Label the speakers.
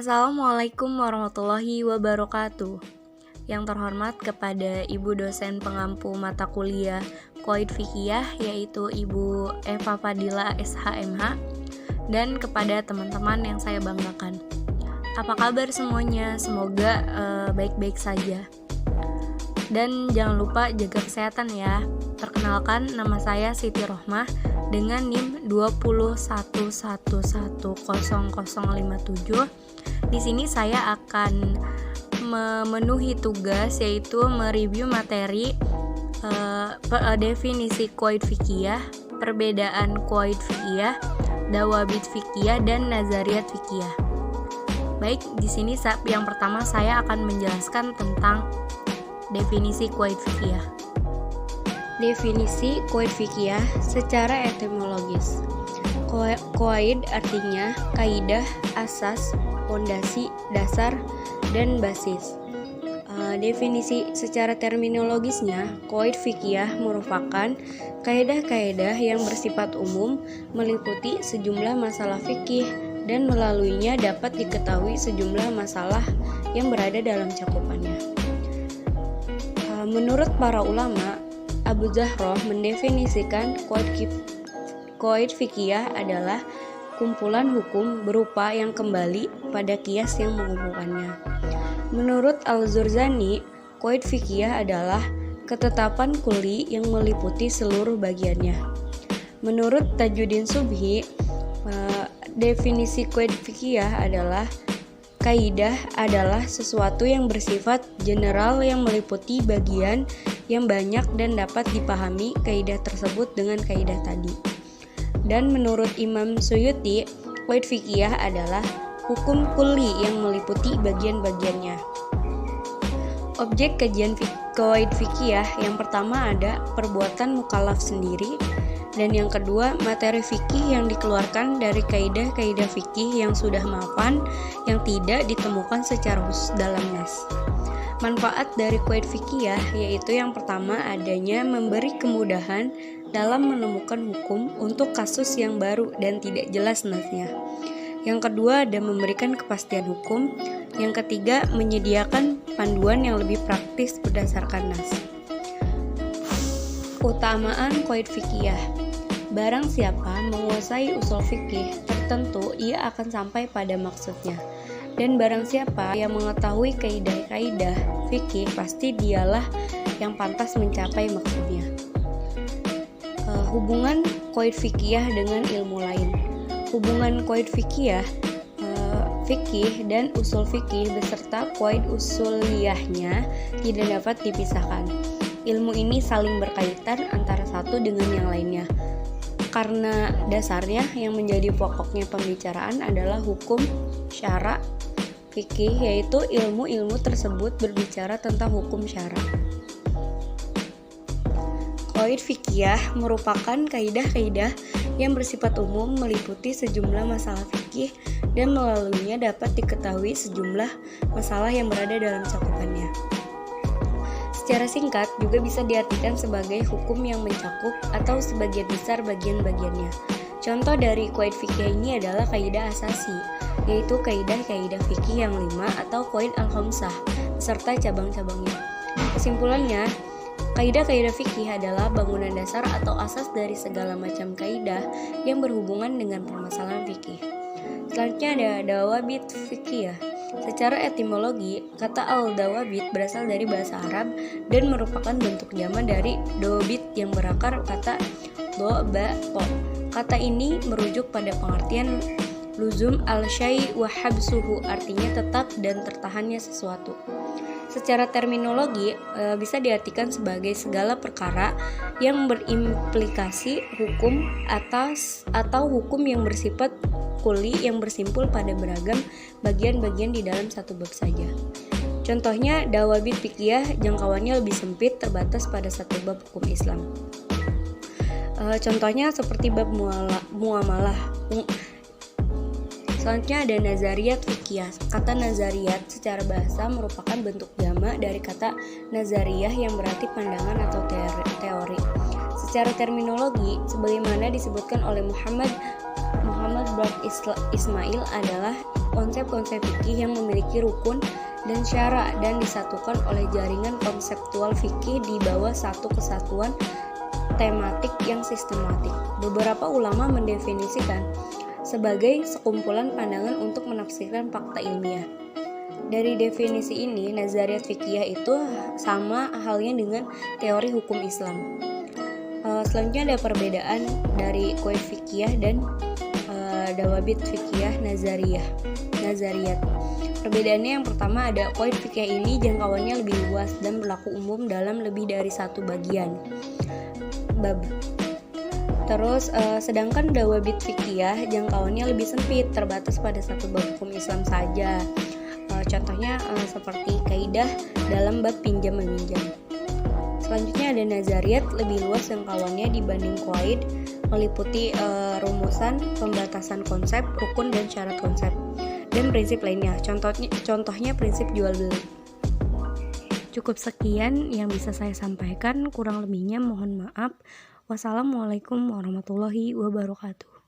Speaker 1: Assalamualaikum warahmatullahi wabarakatuh. Yang terhormat kepada Ibu dosen pengampu mata kuliah Qawaid Fiqhiyah yaitu Ibu Eva Fadila SHMH, dan kepada teman-teman yang saya banggakan. Apa kabar semuanya? Semoga baik-baik saja. Dan jangan lupa jaga kesehatan ya. Perkenalkan, nama saya Siti Rohmah dengan NIM 201110057. Di sini saya akan memenuhi tugas yaitu mereview materi definisi Qawaid Fiqhiyah, perbedaan Qawaid Fiqhiyah, Dawabit Fiqhiyah, dan Nazariyat Fiqhiyah. Baik, di sini yang pertama saya akan menjelaskan tentang definisi Qawaid Fiqhiyah. Definisi Qawaid Fiqhiyah secara etimologis. Qawaid artinya kaidah, asas, fondasi, dasar, dan basis. Definisi secara terminologisnya, Qawaid Fiqhiyah merupakan kaidah-kaidah yang bersifat umum, meliputi sejumlah masalah fikih, dan melaluinya dapat diketahui sejumlah masalah yang berada dalam cakupannya. Menurut para ulama, Abu Zahroh mendefinisikan Qawaid Fiqhiyah adalah kumpulan hukum berupa yang kembali pada qiyas yang mengumpulkannya. Menurut Al-Zurzani, Qawaid Fiqhiyah adalah ketetapan kulli yang meliputi seluruh bagiannya. Menurut Tajuddin Subhi, definisi Qawaid Fiqhiyah adalah kaidah adalah sesuatu yang bersifat general yang meliputi bagian yang banyak dan dapat dipahami kaidah tersebut dengan kaidah tadi. Dan menurut Imam Suyuti, Qawaid Fiqhiyah adalah hukum kulli yang meliputi bagian-bagiannya. Objek kajian Qawaid Fiqhiyah yang pertama ada perbuatan mukallaf sendiri, dan yang kedua materi fikih yang dikeluarkan dari kaidah-kaidah fikih yang sudah mapan yang tidak ditemukan secara khusus dalam nas. Manfaat dari Qawaid Fiqhiyah yaitu yang pertama adanya memberi kemudahan dalam menemukan hukum untuk kasus yang baru dan tidak jelas nasnya. Yang kedua ada memberikan kepastian hukum. Yang ketiga menyediakan panduan yang lebih praktis berdasarkan nas. Keutamaan Qawaid Fiqhiyah. Barang siapa menguasai usul fikih tertentu, ia akan sampai pada maksudnya. Dan barang siapa yang mengetahui kaidah-kaidah fikih, pasti dialah yang pantas mencapai maksudnya. Hubungan Qawaid Fiqhiyah dengan ilmu lain. Hubungan Qawaid Fiqhiyah, fikih dan usul fikih beserta qawaid usuliyahnya tidak dapat dipisahkan. Ilmu ini saling berkaitan antara satu dengan yang lainnya. Karena dasarnya yang menjadi pokoknya pembicaraan adalah hukum syara' fikih, yaitu ilmu-ilmu tersebut berbicara tentang hukum syara'. Qawaid Fiqhiyah merupakan kaidah-kaidah yang bersifat umum, meliputi sejumlah masalah fikih, dan melaluinya dapat diketahui sejumlah masalah yang berada dalam cakupannya. Secara singkat juga bisa diartikan sebagai hukum yang mencakup atau sebagian besar bagian-bagiannya. Contoh dari Qawaid Fiqhiyah ini adalah kaidah asasi, yaitu kaidah-kaidah fikih yang 5 atau Qawaid al-Khamsah beserta cabang-cabangnya. Kesimpulannya, kaidah-kaidah fikih adalah bangunan dasar atau asas dari segala macam kaidah yang berhubungan dengan permasalahan fikih. Selanjutnya ada Dawabit Fiqhiyah. Secara etimologi, kata al-dawabit berasal dari bahasa Arab dan merupakan bentuk jama dari dobit yang berakar kata do-ba to. Kata ini merujuk pada pengertian luzum al-syai' wa habsuhu, artinya tetap dan tertahannya sesuatu. Secara terminologi bisa diartikan sebagai segala perkara yang berimplikasi hukum atas atau hukum yang bersifat kulli yang bersimpul pada beragam bagian-bagian di dalam satu bab saja. Contohnya Dawabit Fiqhiyah jangkauannya lebih sempit, terbatas pada satu bab hukum Islam. Contohnya seperti bab muamalah. Selanjutnya ada Nazariyat Fiqhiyah. Kata Nazariyat secara bahasa merupakan bentuk jama' dari kata Nazariyah yang berarti pandangan atau teori. Secara terminologi, sebagaimana disebutkan oleh Muhammad bin Ismail adalah konsep-konsep fikih yang memiliki rukun dan syarat dan disatukan oleh jaringan konseptual fikih di bawah satu kesatuan tematik yang sistematik. Beberapa ulama mendefinisikan sebagai sekumpulan pandangan untuk menafsirkan fakta ilmiah. Dari definisi ini, nazariyat fikih itu sama halnya dengan teori hukum Islam. Selanjutnya ada perbedaan dari qawaid fikih dan dawabit fikih nazariyat. Perbedaannya yang pertama ada qawaid fikih ini jangkauannya lebih luas dan berlaku umum dalam lebih dari satu bagian bab. Terus sedangkan dawabit fikih jangkauannya lebih sempit, terbatas pada satu bab hukum Islam saja. Contohnya seperti kaidah dalam bab pinjam meminjam. Selanjutnya ada nazariyat, lebih luas jangkauannya dibanding qawaid, meliputi rumusan, pembatasan konsep, rukun dan syarat konsep, dan prinsip lainnya. Contohnya prinsip jual beli. Cukup sekian yang bisa saya sampaikan, kurang lebihnya mohon maaf. Wassalamualaikum warahmatullahi wabarakatuh.